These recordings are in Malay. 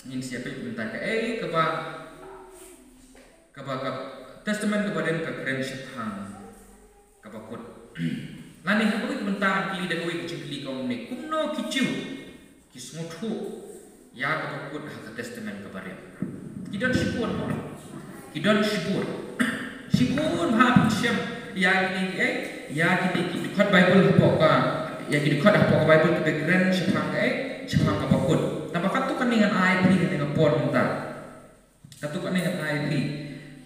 Ini siapa yang minta ke kapa testament kepada keren syetang kapa kut lani hapo bentar kili da koi kili kau ne kumno kicu kismutu ya kapa kut hak testament kepada kidon sipur sipur ha syam ya ini ya kini kod bible hapo ka ya kini kod hapo bible ke keren syetang syetang kapa kut tanpa katu kan dengan air ni dengan por mentah katu kan dengan air ni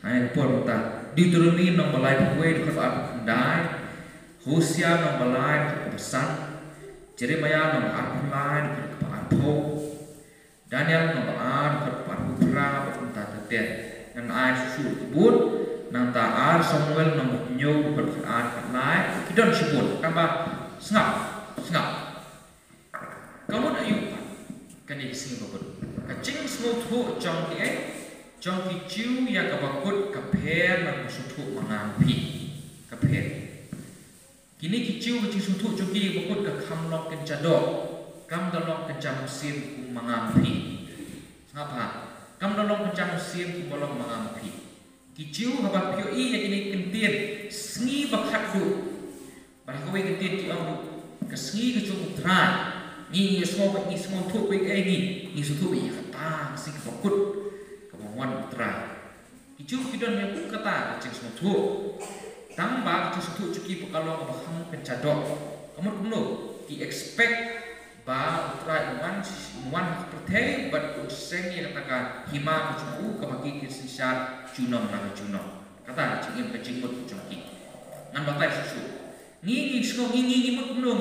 air por mentah Deuteronomy nomor lain kue dekat apa kendai Hosea nomor lain dekat pesan Jeremiah nomor apa lain dekat apa Daniel nomor dekat apa putra mentah tertiar dan air susu kebun nanti air Samuel nomor nyu dekat air lain kita disebut tambah sengap kamu nak yuk kan ini sini bapak kacing semua tu jong kicu yang kabakut kaper dan sutu mengampi kaper kini kicu kacing sutu jogi bakut ke kamlok kencadok kam dalok kencam musim mengampi ngapa kam dalok kencam musim bolong mengampi kicu habak pioi yang ini kentir sengi bakat du barakawi kentir ki ang ke sengi kecung utran ni semua tu baik ni sutu baik kata sing bakut kemauan utara kicu kidon yang pun kata kecing semua tu tambah kecing sutu cuki kalau baham kencadok kamu kumno ki expect ba utara wan pertei but useng yang kata hima kucu kemaki kisah junong nama junong kata kecing mut cuki ngan batai susu ni semua ni mut kumno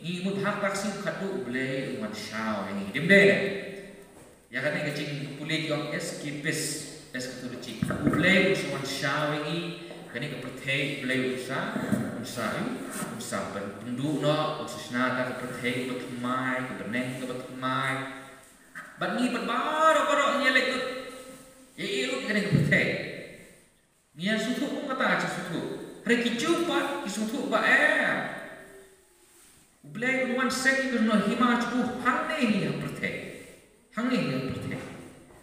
ni mut hak taksi kadu boleh wan shao ini dem deh ya kan ni kecing pulih yang escapist keturuci boleh wan shao ini kan ni kepertei boleh usaha penduduk no ususna tak kepertei bertemai kebeneng kebertemai bagi berbaru nyelek tu itu kan ni kepertei ni sutu pun kata sutu hari kicu pak sutu pak Blay wan sek no hima chu hangne ni perthe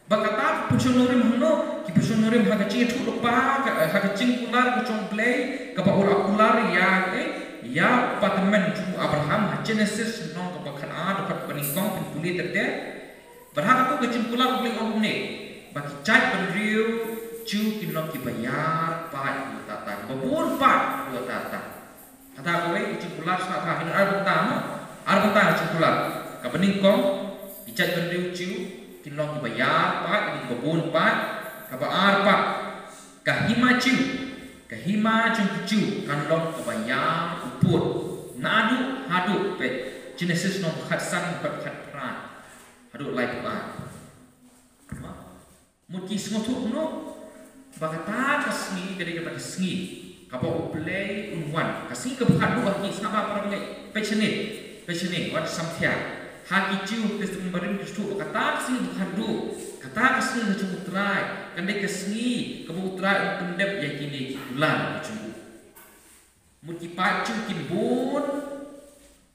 bakata puchonorim hno ki puchonorim hagachi thu lupa hagaching kular kuchong blay ka paula kular ya patmen chu Abraham Genesis no ka bakhan dapat peningkong puli terte berhak aku kaching kular blay omne baki chat benriu chu kinno ki bayar pa tata babun pa tata kata kowe kecing kular sa ka hin arbentang kecing kular ka peningkong icat benriu ciu kinlong dibayar pak ini babon pak ka baar pak ka hima ciu kanlong dibayar upur nadu hadu pe Genesis no khatsan khat pran hadu lai pa muti smotu no bagata kasni dari kata kasni kapo play unwan kasi ke bukan dua ki sama problem passionate what samthya haki ciu testament barin kristu kata kasi bukan du kata kasi cukup try kande kasni kamu try pendep yakini bulan cukup muti pacu kinbun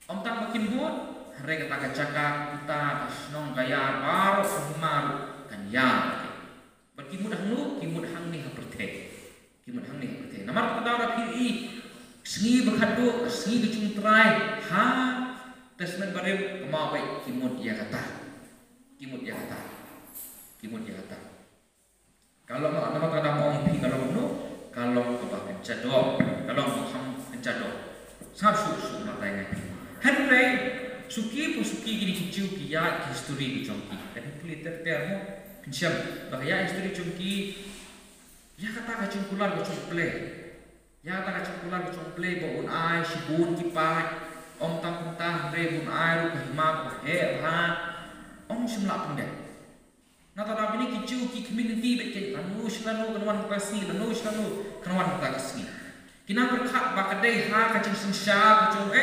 om tak makin bun hari kata cakap kita kasnong gaya baru semaru kan ya bagi mudah nu kimudah ni haperteh namar pada kiri sengi berkadu sengi kecung terai ha testament barem kemau baik kimut dia kata kalau nama kata mau pi kalau kebak kencadok kalau ham kencadok sangat susu matanya henry suki gini kecil kia history kecongki dan peliter termo kencam bahaya history kecongki ya kata kacung kular kacung play ya ta ka chikulan chong play bo un ai shibun ki pa ong tam punta re bun ai ru ka hima ko he ha ong shimla pun de na ta bini ki chu ki community be ke lanu shlanu kanwan pasi lanu shlanu kanwan ta kasni kina berkhat ba kadai ha ka ching sha ko chong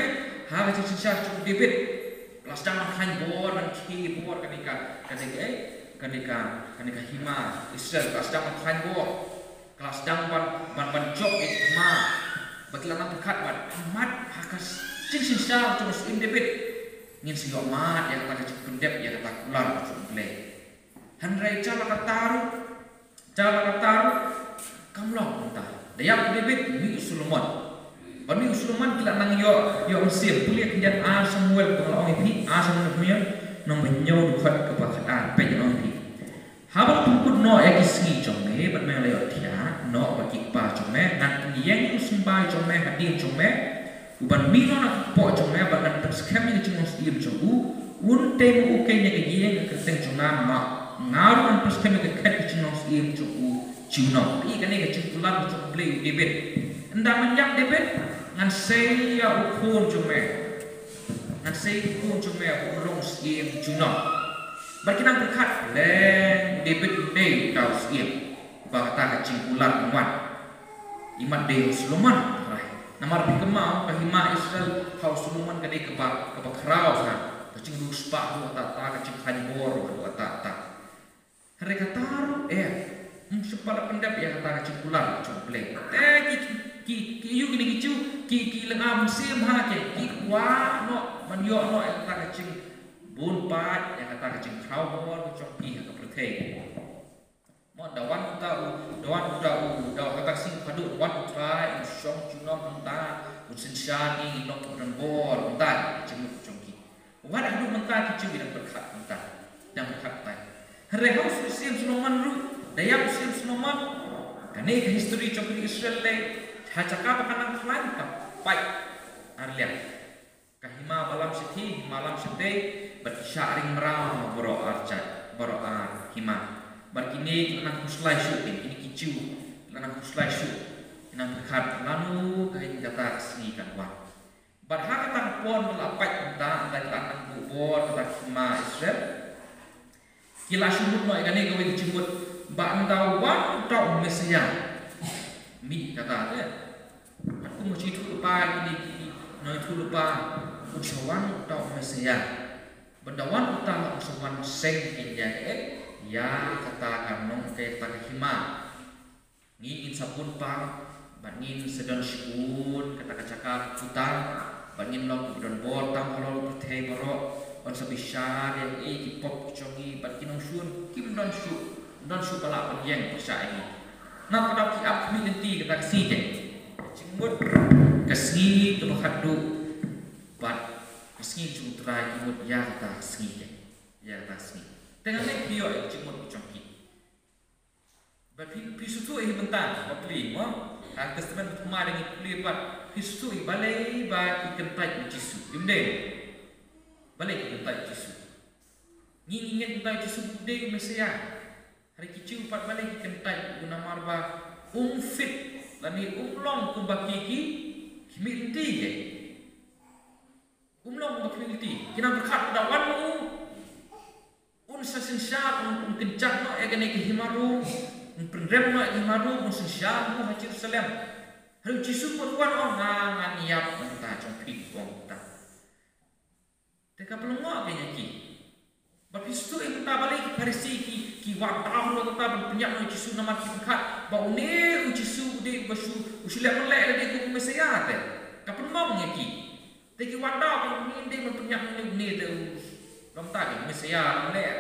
ha ka ching sha chong debit plus dang khan bor man ki bor kanika hima Israel plus dang khan bor kelas dang ban job it ma batlana berkat ban amat hakas cing sha chong sim debit ngin si mat yang ta ching pendep yang ta kular chong play hanrai cala kataru kamlong entah dayak debit mi Solomon bani Solomon kila nang yo Mesir kuliah kenjan Samuel pengelau ipi Samuel punya nang benyo dukhat kebakan pe yo ipi habak tungkut no ekisi jome bat me leo tia no bagi pa jome ngan yang usumbai jome hadir jome uban mi no nak po jome bat nan perskem ni cuma setiap jomu un tem ukenya ke yang keteng jona ma ngaru an perskem ke kat cuma setiap jomu Juno, ini kan yang cikulan untuk beli debit. Anda menjak debit, ngan saya ukun cuma, urung siem Juno. Berkenaan berkat leng debit day kau siem, bahkan cikulan muat. Imat day Solomon, nama lebih kemau kahima Israel kau Solomon kadai kebak kerau kan, kacing ruspak dua tata, kacing kanbor dua tata. Mereka taruh sepala pendap yang kata cikulan compleng ki yu gini kicu ki lengam sim ha ki wa no man yo no yang kata kacing bun pat yang kata kacing kau bor cong pi ka protei mo dawan kata sing padu wan try song junom ta usin shani no dan bor ta cong ki wa dah du menta kicu bilang berkat menta dan berkat tai rehau sim Solomon ru daya Muslim Solomon kane ke history cokri Israel le hacaka pakanang klan ka pai arlia kahima balam sethi malam sete bersyaring merau boro arcat boro hima barkini nang kuslai shu ini kicu nang kuslai shu nang berkat lanu kain kata sni kan wa barha kata pon melapai tentang nang bubor kata hima Israel kila shumut no kane gawe dijemput bandawan tau Mesia mi kata ya aku mau cerita lupa ini no itu lupa usawan tau Mesia bandawan utama usawan seng inja ya kata kanong ke hima ngin sabun pa bangin sedang syukun kata kacakap utang bangin long dan bor tam kalau pertei borok on sabisar yang kipop chongi bakinong syun kim don syuk dan supaya penjeng percaya ini. Nak pada kiap community kita kasih je, cingmut kasih tu berhadu, bat kasih cutrai cingmut ya kita kasih je, ya kita kasih. Tengah ni bio cingmut congki. Pisu tu bentar, beli, mo. Customer kemarin beli bat pisu tu balai bat ikan tai jisu, dimde. Balai ikan tai jisu. Ingin tai jisu de Mesia. Hari kicau pat balik kentai guna marba fit lani long kumbaki kimilti ke long kumbaki kina berkat dawan sensya kencang no egane ke himaru pendrem no himaru sensya haji Jerusalem hari Yesus perwan ngan niap mentah congkri ta teka pelongok kayaknya ki Bapistu itu tak balik Parisi ki watah lo tetap banyak no Yesus nama kita bau ne Yesus de basu usilah melek lagi ku Mesia te kapan mau ngeki teki watah kan ni de banyak ne de lam tak Mesia melek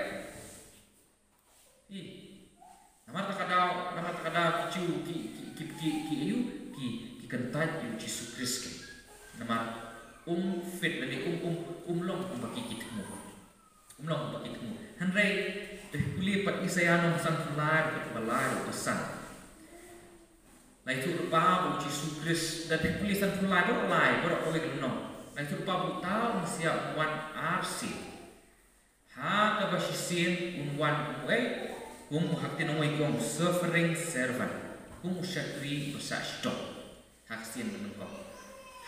nama tak ada Yesus ki kentai Yesus Kristus nama fit lagi long bagi kita umlong bagi kamu. Henry kuliah pat Isaya nom san fulai balai pesan. Lai tu rupa bu Yesus Kristus dan kuliah san fulai balai berok oleh nom. Lai tu rupa bu tahu siap wan arsi. Ha ka basisin unwan uai hak tinoi kong suffering servant. Kung syakri besar stop. haksin menengkok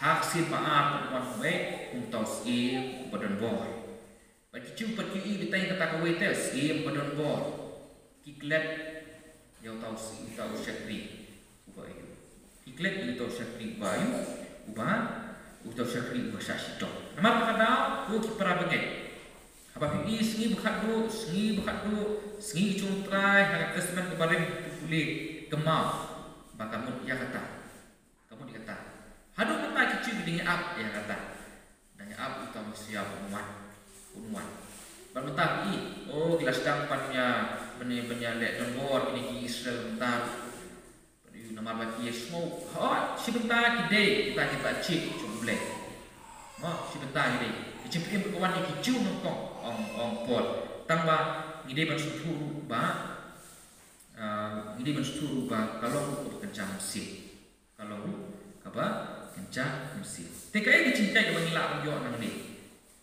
haksin maaf perempuan baik tahu si badan boy bagi cuba ki ditanya kata kau itu si badan boy kiklet yang tahu si tahu syakri ubah itu kiklet itu tahu syakri bayu ubah tahu syakri ubah syakri nama kata ku kipara bagai apa pi sengi bukat du sengi cung try hak kesman kebaring pulih kemau bakamut ya kata kamu dikata hadu kata kecil dengan up ya kata nanya up itu siap unwan bermentah oh gelas dampannya benih lek nombor ini ki Israel bentar nama bagi smoke hot sebentar kide kita cik jumble mau sebentar kide cipin berkawan ni kicau nongkong ong pot tambah ngide ban suturu ba kalau aku kencang mesin kalau apa kencang mesin tekai dicintai dengan gila bagi orang ni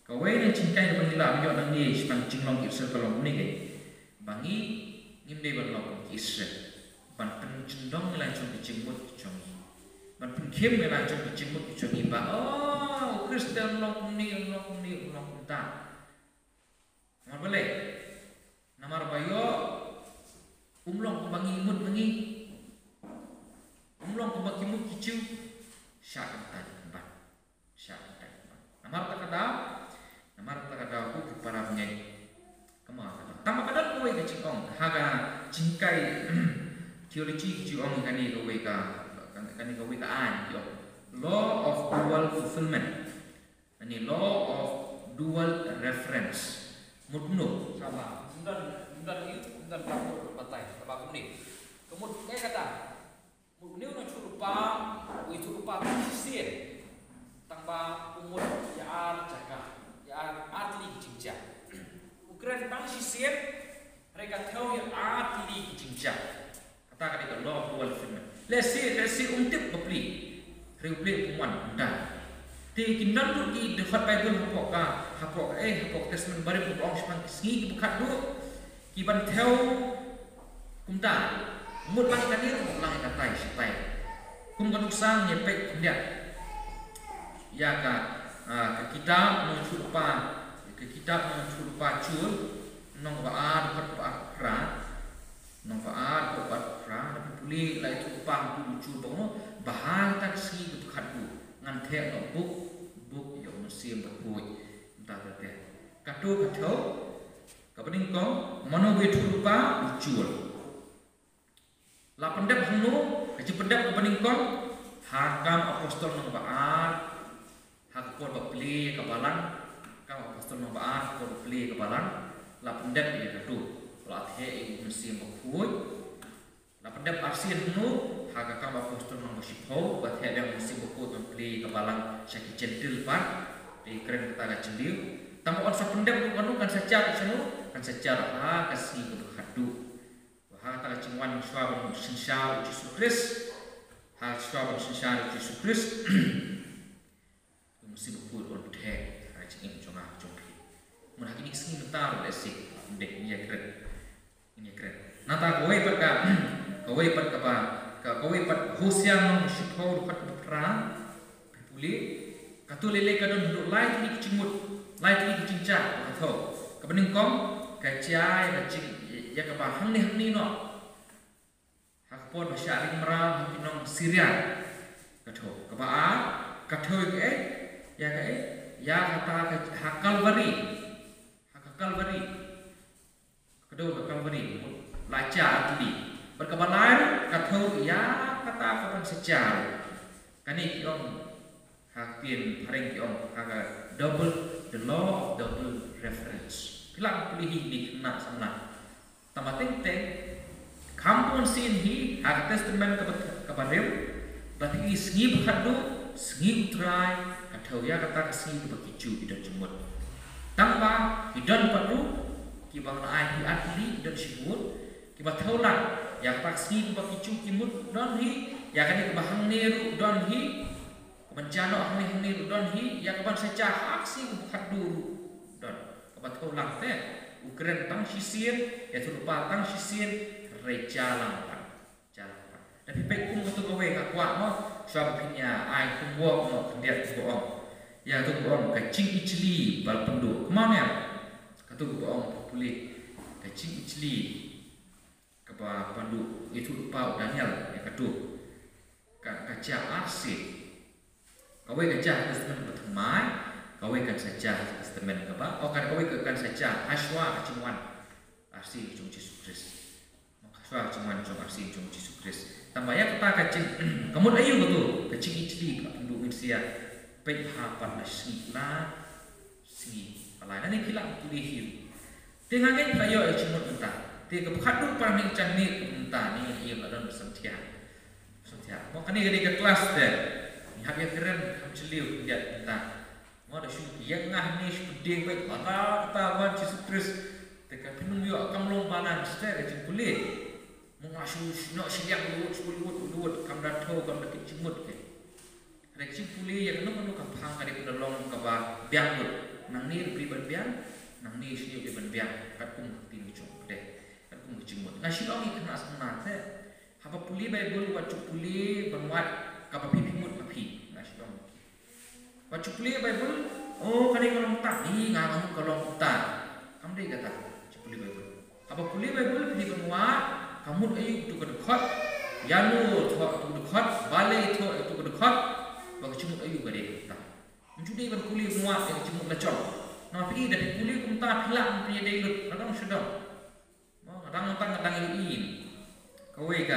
kau yang cintai dengan gila bagi orang ni sebang cinglong kisah kalau ni ke bangi ngide ban long kisah ban pencendong lancung dicimut congi ban penkim lancung dicimut congi ba oh Kristen long ni ta Nama boleh. Nama bayo umlong kebangi imut bangi. Umlong kebaki imut kicau. Syak tadi kembar. Nama tak ada aku kepada penyanyi. Kemana? Tama kadang kowe ke cikong. Haga cingkai teologi cikong kani kowe ka an. Law of dual fulfillment. Ini law of dual reference. Mudno sama dan kamu batai apa ini kemudian saya kata mudno nak curupa itu rupa sisir tanpa umur ya atli jinja ukuran bang sisir mereka tahu ya atli jinja katakan itu law dual fulfillment lesi untuk beli pumuan dah di kindan tu di dekat Bible hapok testament baru orang semang sengi bukat dulu kiban theo kumta mut lang kanir lang katai sipai kum kan usang nyepek kendia ya ke kitab mencurupa cul nong baad tapi pulih lai tu pang tu cul bango bahan tak sengi bukat dulu ngan theo no buk yang mesti berbuat entah berapa. Kado kapening kong mano betul lupa ucul. La pendap hunu kaji pendap kapening kong hakam apostol nong baat hakpor bapli kabalan kam apostol nong baat hakpor bapli kabalan la pendap ya kado la the ibu mesti berbuat la pendap arsin hunu hakam apostol nong basipo bat he yang mesti berbuat bapli kabalan syaki centil pan di keren kita agak cendil tamu on sapendem kan secara senu kan secara kasih berhadu wah ta cingwan swab sinsha Yesus Kristus ha swab sinsha Yesus Kristus mesti berpur on teh ha cingin jonga jongki mun hakini sing mentar lesik dek ni keren nata kowe pat ka Hosea nong syukur pat berperang pulih katulele kadon duduk lain ni kecingca atau kebening kong kacai kacing ya kebahang ni no hakpon masyaring merah hakinong Syria katho kebaa katho ya kata hakalvari Kalvari laca atli berkebalan katho ya kata kapan sejar kani kiong hakpin paring kiong haga the law of double reference kilang pilih ni kena sana tamating kampun sin hi haga testament kabarem berarti sengi berkadu sengi utrai atau ya kata sengi berkicu idan jemut tanpa idan perlu kibang ai atli idan sibut kibat taulan ya kata sengi berkicu kimut don hi ya kan bahang neru don hi bencana ahli don hi ya kapan secara aksi bukat dulu don kapan kau lang teh ukren tang sisir ya lupa tang sisir reja lampan tapi baik kum untuk kowe ka kuat mo pinya ai kumbuak mo kendiat boong. Ya tu boong kacing icli bal pendu. Kemana? Katu boong populi kacing icli kapa pendu itu lupa Daniel ya katu. Kaca arsip. Kawai kaca testament bertemai, kawai kan saja testament kapa. Kawai kan saja Haswa kecuman arsip jung Yesus Kristus. Haswa kecuman jung arsip jung Yesus Kristus. Tambah ya kita kacing, kamu ayu betul, kacing icli penduk Indonesia, penghapan nasiblah, sini, alai nanti kita pilih hiu. Dengan ini kayu cimut entah, tiga kadu paling cantik entah ni ia badan bersentia, makanya ketika kelas deh, ni habis keren, kamu celiu dia entah, mau ada syukur yang ngah ni sedih baik, mata kita Yesus Kristus, tiga pinung yo kamu lompanan, sedih kacing kulit. Mengasus nak siang luwut kam dah tahu kam dah kecimut ke recik puli yang nu kampang kali pedalong kaba biang nang ni priban biang nang ni siu priban biang kat kum tin cung deh kat kum kecimut nasi longi kena senar te haba puli Bible wacuk puli banguat kaba pipimut api nasi longi wacuk puli Bible oh kali kolong tak ni ngangamu kolong tak kam deh kata wacuk puli Bible haba puli Bible pili banguat kamu ayu tu kedekot, yanu tu kedekot, balai tu kedekot, bagi cemut ayu gade kita. Menjadi berkulit muat yang cemut lecok. Nah pergi dari kulit kumta pilak punya daylut, kadang sedang. Kadang ini. Kawai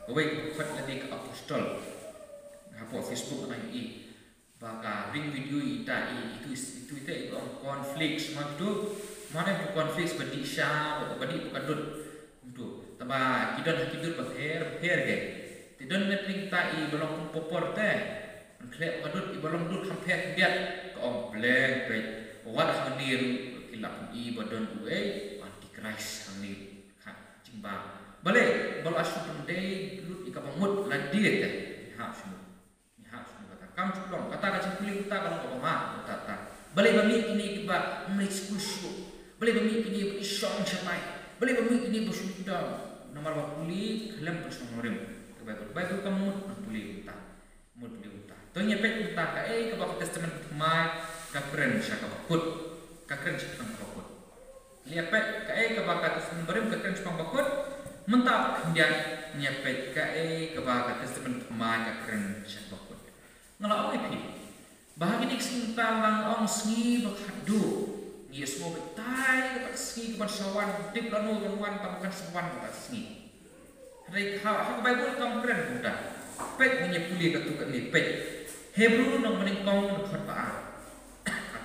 buat lagi ke apostol. Apa Facebook anak ini. Baka ring video itu konflik semua tu. Mana tu konflik berdisya, bukan dud. Tambah kidur berher ke. Tidak nak perintah belum popor teh. Klep kadut belum dud hampir dia ke om blank ke. Wat handir kilap badon uai antikris handir. Cimba. Balik bal asu pendai dud ika pamut ladiet teh. Ha semua. Kata kam culong kata kacang kulit kita kalau kau mah kata. Balik bami ini kiba meriskusu. Balik bami ini isong sampai. Balik bami ini bersudah. Nomor bakuli kelam bersonorim. Bible kamu puli utah. Mul puli utah. Tonya pek utah ka ka testament mai ka keren sya ka bakut. Ka keren sya ka bakut. Lia pek ka testament barim ka keren sya ka bakut. Mentap kemudian nya pek ka testament mai ka keren sya ka bakut. Ngala oi pi. Bahagi ni sinta lang ong sngi bakhadu. Ia semua betai kepada sini kepada sawan dip lanu kawan tamukan sawan kepada sini. Hari hak Bible kamu keren mudah. Pek punya puli ketuk ni pek. Hebrew nong meningkong dekat baat.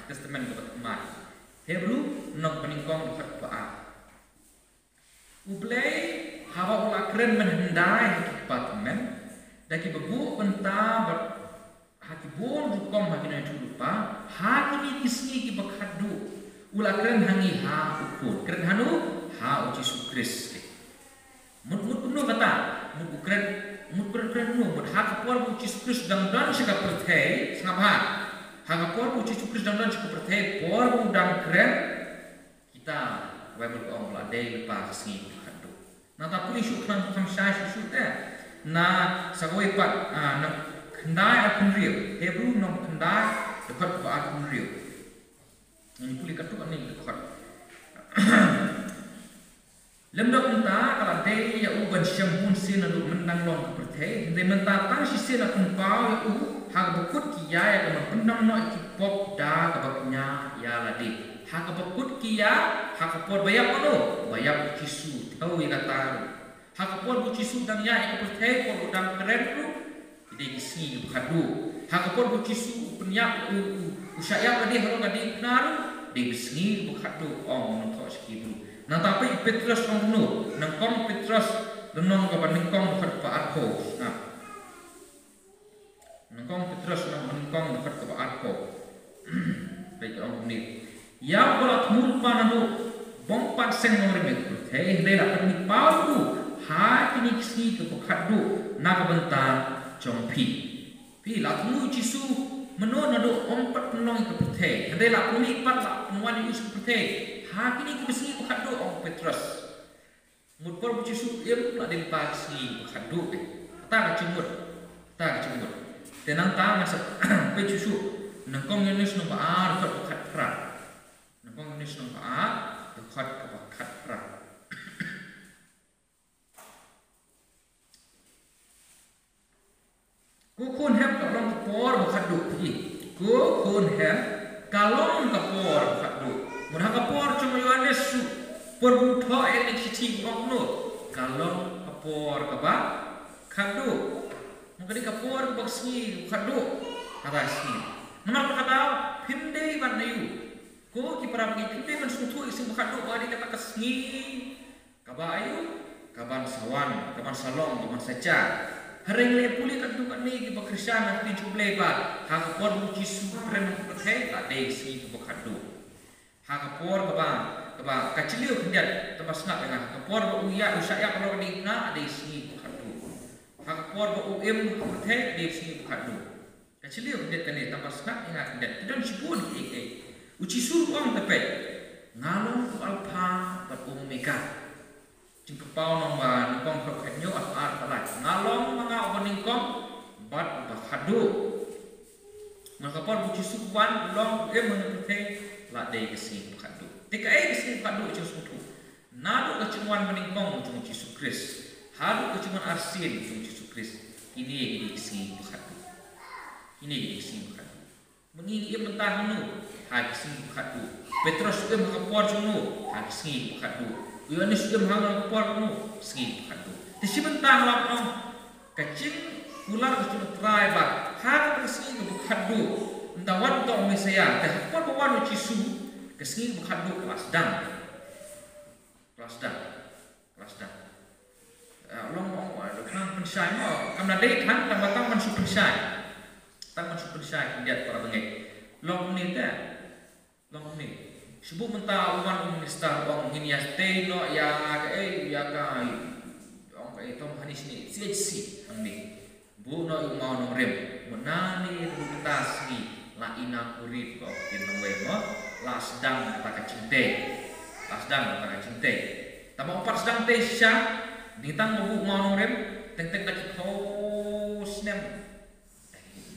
Testament kepada emak. Hebrew nong meningkong dekat baat. Ublay hawa ulah keren menhendai departemen. Daki bebu pentah haki bon hukum haki na itu lupa. Haki ni kisni ki bakhadu. Ulah keren hangi ha ukur keren hanu ha uci sukris mut kata mut keren nu mut ha kapor uci sukris dang sika perthai sabha ha kapor uci sukris dang sika perthai por udang keren kita Bible ko ang ladai lepas sini kado na tapuli syukran kamsai syuk na sagoi pat na kendai akun riu Hebrew nom kendai dekat ko akun riu. Ini puli katuk ni dekat. Lemdak entah kalau day ya uban syampun sin lalu menang long perteh, day mentatang si sin akun pau ya hak bekut kia ya kaman pendam no ikipop da kabaknya ya ladi. Hak bekut kia hak kapor bayap ano bayap kisu tahu ya kata. Hak kapor bu kisu dang ya ikipoteh por udang keren tu. Jadi kisi bukhadu. Hak kapor bu kisu penyak usaya tadi kalau tadi benar di besni bukhadu om nontok sekibu. Nah tapi Petrus ngomong nangkong Petrus lenong ke nangkong dekat Pak Arko. Nah nangkong Petrus nangkong dekat ke Pak Arko. Baik orang ni. Ya bola mulpa nanu bompat seng ngomong hei dela ni Paulu ha kini kisni ke bukhadu nak bentar jompi. Pi la temu Jisu menon nadu ompat penong ke perteh. Hei la puni pat la penuan Yesus ke perteh. Ha kini ke besi bukhadu om Petrus. Mut por Jisu ia nak dimpa kisni bukhadu. Kata ka cimut. ta cibut tenang ta masa pe cusu nangkong Yunus nang baar kat khat pra nangkong Yunus nang baar khat khat pra ku kun hem ka long por khat du hi ku kun hem kalong ka por khat du mun ha ka por cuma Yohanes su por bu tho en ki ok no kalong ka por ka ba khat du mungkin ka por ba sni khat du kata sni nama kata pinde ban nayu ko ki para bagi pinde man sutu isi khat du ba di kata kasni ka ba ayu ka ban sawan ka ban salong ka ban saja Hareng le puli kat tu kat ni ki Kristian nak tin chuble ba ha ka por bu Yesu prem ko the la de si ko khat du ha ka por ka ba ka chiliu kendiat ta basna dengan ka por bu ya usaya kalau ni na de si ko khat du ha ka por bu em ko the de si ko khat du ka chiliu kendiat kan ni ta basna dengan kendiat dan sibun ki ke uci sur ong ta pe ngalong ko alpha pat omega jing kepau nang kong khat khat nyo at palat ngalong mga opening kong bat ba khadu maka por bu Yesu wan long em men te la de ke si khadu tika e ke si khadu Yesu tu nadu ke cungwan mening kong cung Yesu Kris hadu ke cungwan arsin cung Yesu Kris ini ke si khadu ini ke si khadu mengi em mentah nu ha ke si khadu Petrus em ka por cung nu ha ke si khadu Yohanes sudah menghang por nu segi khadu ti sibentang lam ong kacing ular kacing trai ba ha ka segi ke khadu ndawan to mesaya te por bawan Yesu ke segi ke khadu kelas dang long ong wa do kan pensai mo kamna dei than tam batang man su pensai kendiat para bengai long ni sebut mentah uman minister bang ini ya stay no ya ya kai ong kai tom hanis ni CHC amni bu no mau no rem menani rutas ni la ina kurip ko tin no we mo la sedang ta ka cinte tama empat sedang te sya nitang bu mau no rem teng lagi ho snem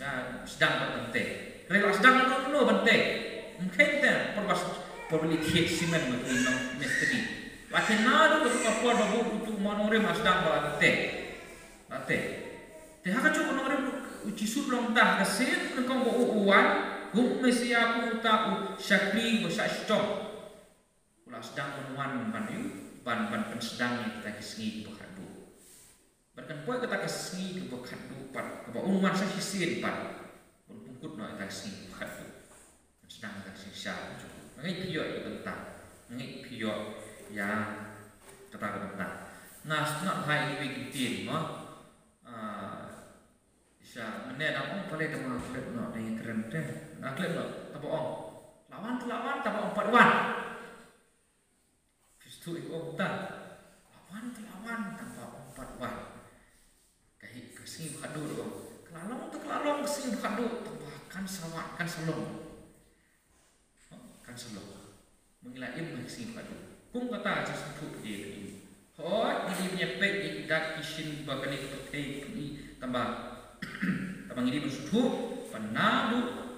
dan sedang bante rela sedang no bante mungkin ta perbas probably hit simen mati nong misteri. Laki nado ke kapor babu untuk manore masdang balate. Te haka cukup manore uci sublong tah kesin kong bo uwan gum mesia ku ta syakri bo syastong. Ulah sedang menuan ban pensedang kita kesingi bekadu. Berkan poy kita kesingi bekadu pan ke umuman sa hisin pan. Pungkut no kita kesingi bekadu. Sedang kita sisa mengai pio tentang mengai pio yang kata tentang nah setengah hari ini kita bisa menenang boleh dengan klip no dengan keren deh nah klip no tapi lawan tapi 4 wan justru itu lawan tanpa 4 wan kayak kesini bukan dulu kelalong kesini bukan dulu tambahkan sawat kan selong selo mengilah ilmu sing padu kum kata aja sebut dia ini hot ini punya pek ikat isin bagani ketai ini tambah ini bersuhu penadu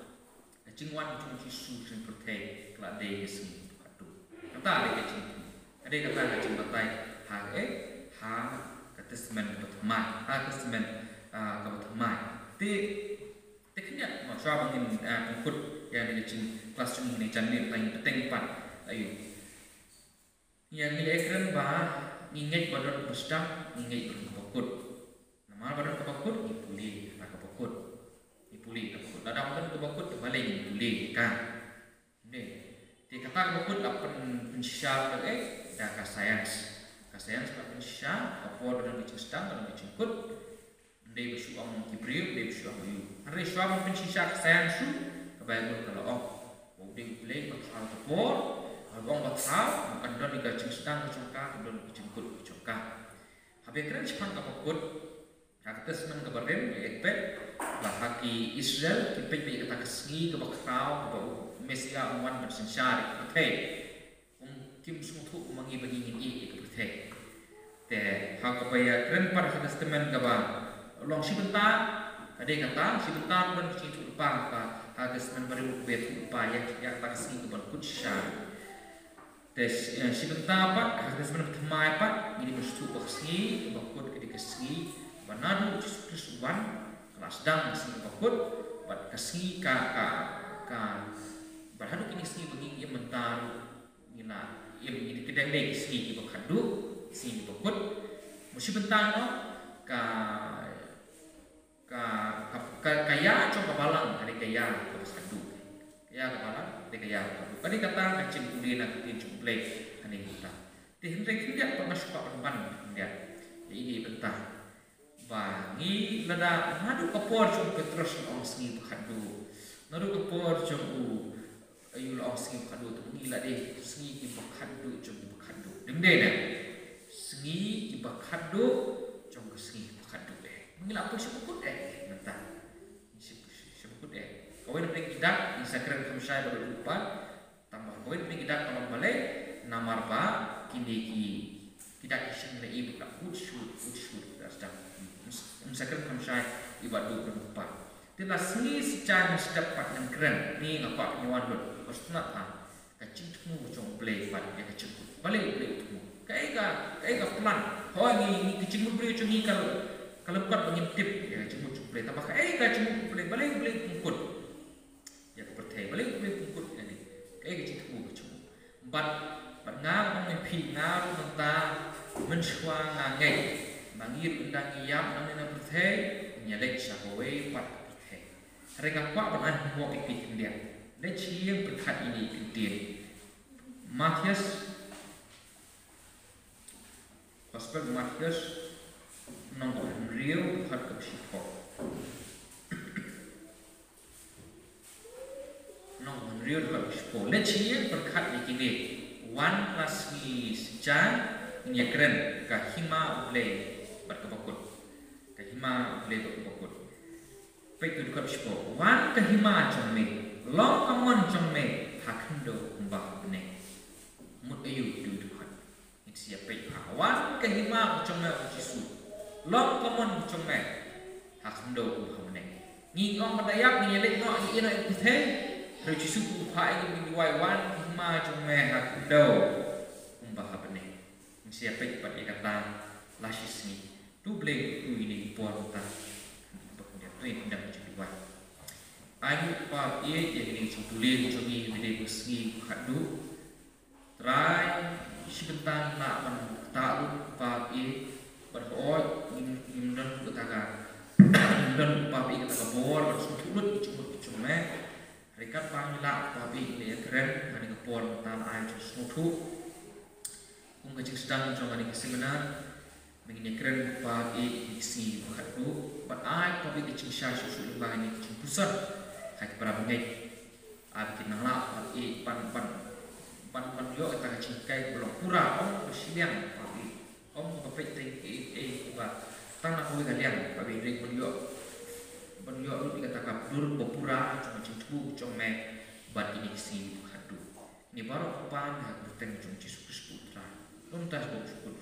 kecingwan cung Yesus sing pertai kelade sing padu kata ada kata kecing batai ha testament pertama testament pertama tekniknya macam mungkin pengikut yang dikecing kelas cuma ini jangan paling penting pan ayo yang nilai keren bah ingat badan bersedang ingat berkepakut nama badan kepakut dipuli kepakut dalam badan kepakut terbalik dipuli kan ini dikata kepakut apa pensyar dah kasayans pensyar apa dalam kecing sedang dalam kecing kut dia bersyuang kibril dia bersyuang ayu hari syuang pensyar kasayans Bible kalau ding play bakal tepor abang bakal makan don digacung sedang kecongka don kecengkut kecongka habis keren cepat kapokut kata semen kabarin ekpet bahaki Israel kipet bi kata kesni ke bakal ke Mesia uman bersensyari oke kim sungtu mangi bagi ini ke oke te hak apa ya keren par kata semen kaba long si bentar Ada kata si betam dan si lupa ka hagas man baru bet lupa yang tak si ke ban kutsha. Tes si betam pat hagas man thmai pat ini mesti baksi bakut ke dikasi banadu Yesus wan kelas dang si bakut bat kasi ka berhadu kini si bagi ia mentar ina ia ini kedang dek si bakadu si bakut mesti bentar no kaya coba balang ada kaya ke sadu kaya balang ada kaya pada kata kecil kuliah nak jumpai ane kita tihindek tidak pernah suka perban dia ini bentar bangi lada nadu kapor jom petrus ong singi bakadu nadu kapor jom ayul ong singi bakadu tu ngila deh singi bakadu jom bakadu demde dah singi bakadu jom singi bakadu deh mengila apa sebut bentar sebut kau ini kita Instagram kamu saya baru lupa tambah kau ini kita kalau balik namar ba kini kita kisah ni ibu tak utsur dah sedang Instagram kamu saya ibadah berlupa telah singi secara sedapat yang keren ni ngapa nyawan dulu pasti kacing temu jom play pada dia kacing balik play temu kayak pelan oh ni kacing play jom ni kalau bukan mengintip ya kacing play tambah kacing play balik pungkut ya seperti balik pungkut yani kayak kacing temu bat ngang mengpi ngang mentah mensuang ngai bangir undang iyam nang perthe nyalek sahawe pat perthe rega kwa banan mo ikit dia le chiang perkat ini kedien Matius Gospel Matius nomor real hat ke sipo nomor real hat ke sipo le chiang perkat ini 1 plus ni sejak ini keren kahima ulay berkebakut kahima ulay berkebakut baik tu dekat siapa wan kahima jome long amon jome hakindo mbah bene mut ayu du dekat ini siapa wan kahima jome jisu long amon jome hakindo mbah bene ni orang Dayak ni lek no ni ina ipithe jisu ku pai ni wai wan kahima jome hakindo mbah bene siapa cepat kata lasis ni tu boleh tu ini puan ta dia tu yang hendak dibuat ayu pa ye jadi tulis jogi video bersih hadu try sebentar nak tahu pa ye berdoa dan katakan dan pa ye kata bor bersulut cuma rekat pangila pa ye dia keren ani kepon tam ai sutu kecing sedang jangan dikasihan begini keren pagi isi berhadu but pagi kecing syah susu lubang ini kecing pusat hai para bengai kita nalak pagi pan yo kita kecing kai belum pura bersiang pagi kepek teng ba tanah kau kalian pagi drink ban yo lu dikatakan dur berpura cuma cinggu cuma bat ini isi berhadu ini baru pan berteng cuma Yesus Kristus tuntas bersyukur